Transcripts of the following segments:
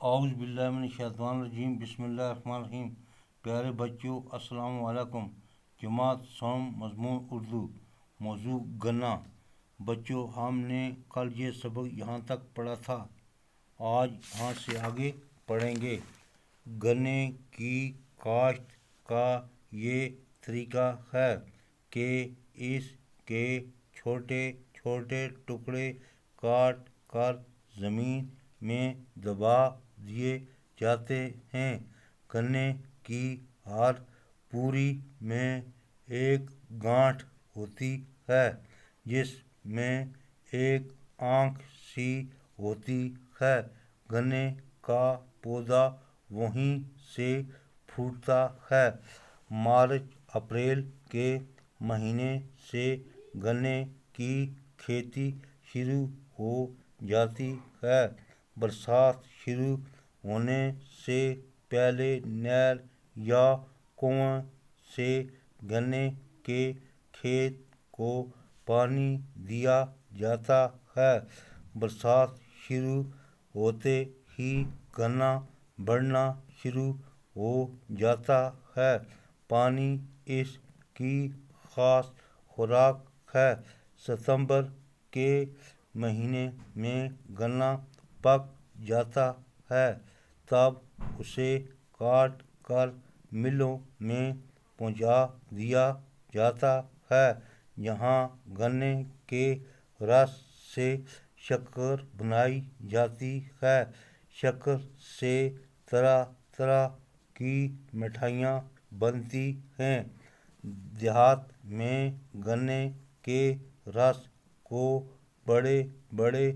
आउज़ बिल्लाहि मिनश्शैतानिर्रजीम बिस्मिल्लाहिर्रहमानिर्रहीम। प्यारे बच्चों, अस्सलाम वालेकुम। जमात सौम मज़मून उर्दू, मौजू गन्ना। बच्चों, हमने कल ये सबक यहाँ तक पढ़ा था। आज यहाँ से आगे पढ़ेंगे। गन्ने की काश्त का ये तरीका है कि इसके छोटे छोटे टुकड़े काट कर ज़मीन में दबा दिए जाते हैं। गन्ने की हर पूरी में एक गांठ होती है जिसमें एक आँख सी होती है। गन्ने का पौधा वहीं से फूटता है। मार्च अप्रैल के महीने से गन्ने की खेती शुरू हो जाती है। बरसात शुरू होने से पहले नहर या कुआं से गन्ने के खेत को पानी दिया जाता है। बरसात शुरू होते ही गन्ना बढ़ना शुरू हो जाता है। पानी इसकी ख़ास खुराक है। सितंबर के महीने में गन्ना पक जाता है, तब उसे काट कर मिलों में पहुंचा दिया जाता है। यहाँ गन्ने के रस से शक्कर बनाई जाती है। शक्कर से तरह तरह की मिठाइयाँ बनती हैं। देहात में गन्ने के रस को बड़े बड़े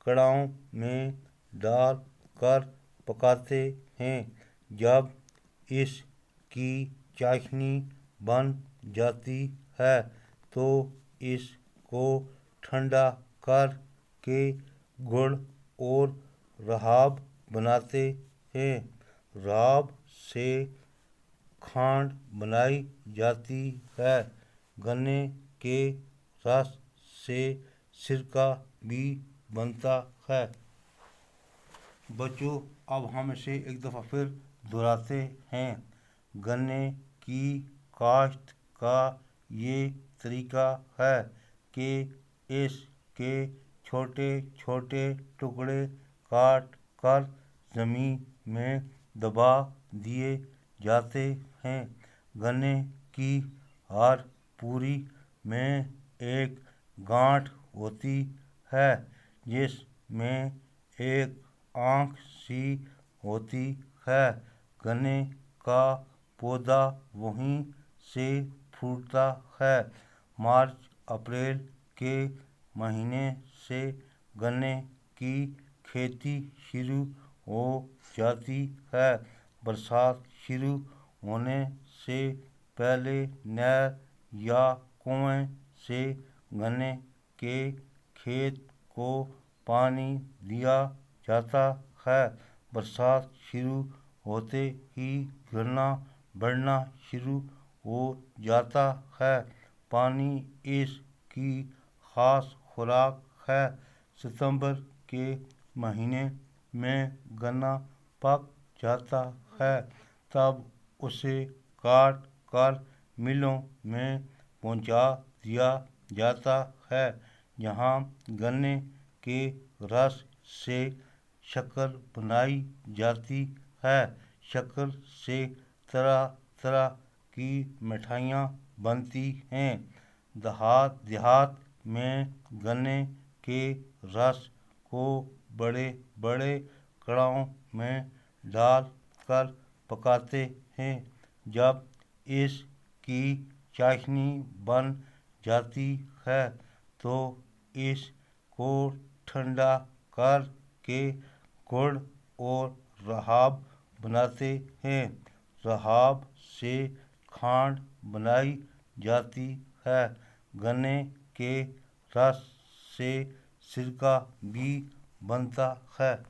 कड़ाहों में डाल कर पकाते हैं। जब इसकी चाशनी बन जाती है तो इसको ठंडा कर के गुड़ और रहाब बनाते हैं। रहाब से खांड बनाई जाती है। गन्ने के रस से सिरका भी बनता है। बच्चों, अब हम इसे एक दफ़ा फिर दोहराते हैं। गन्ने की काश्त का ये तरीका है कि इसके छोटे छोटे टुकड़े काट कर ज़मीन में दबा दिए जाते हैं। गन्ने की हर पूरी में एक गांठ होती है जिसमें एक आँख सी होती है। गन्ने का पौधा वहीं से फूटता है। मार्च अप्रैल के महीने से गन्ने की खेती शुरू हो जाती है। बरसात शुरू होने से पहले नहर या कुएं से गन्ने के खेत को पानी दिया जाता है। बरसात शुरू होते ही गन्ना बढ़ना शुरू हो जाता है। पानी इसकी ख़ास खुराक है। सितंबर के महीने में गन्ना पक जाता है, तब उसे काट कर मिलों में पहुंचा दिया जाता है। यहाँ गन्ने के रस से शक्कर बनाई जाती है। शक्कर से तरह तरह की मिठाइयाँ बनती हैं। देहात में गन्ने के रस को बड़े बड़े कड़ाहों में डाल कर पकाते हैं। जब इसकी चाशनी बन जाती है तो इसको ठंडा कर के गुड़ और रहाब बनाते हैं। रहाब से खांड बनाई जाती है। गन्ने के रस से सिरका भी बनता है।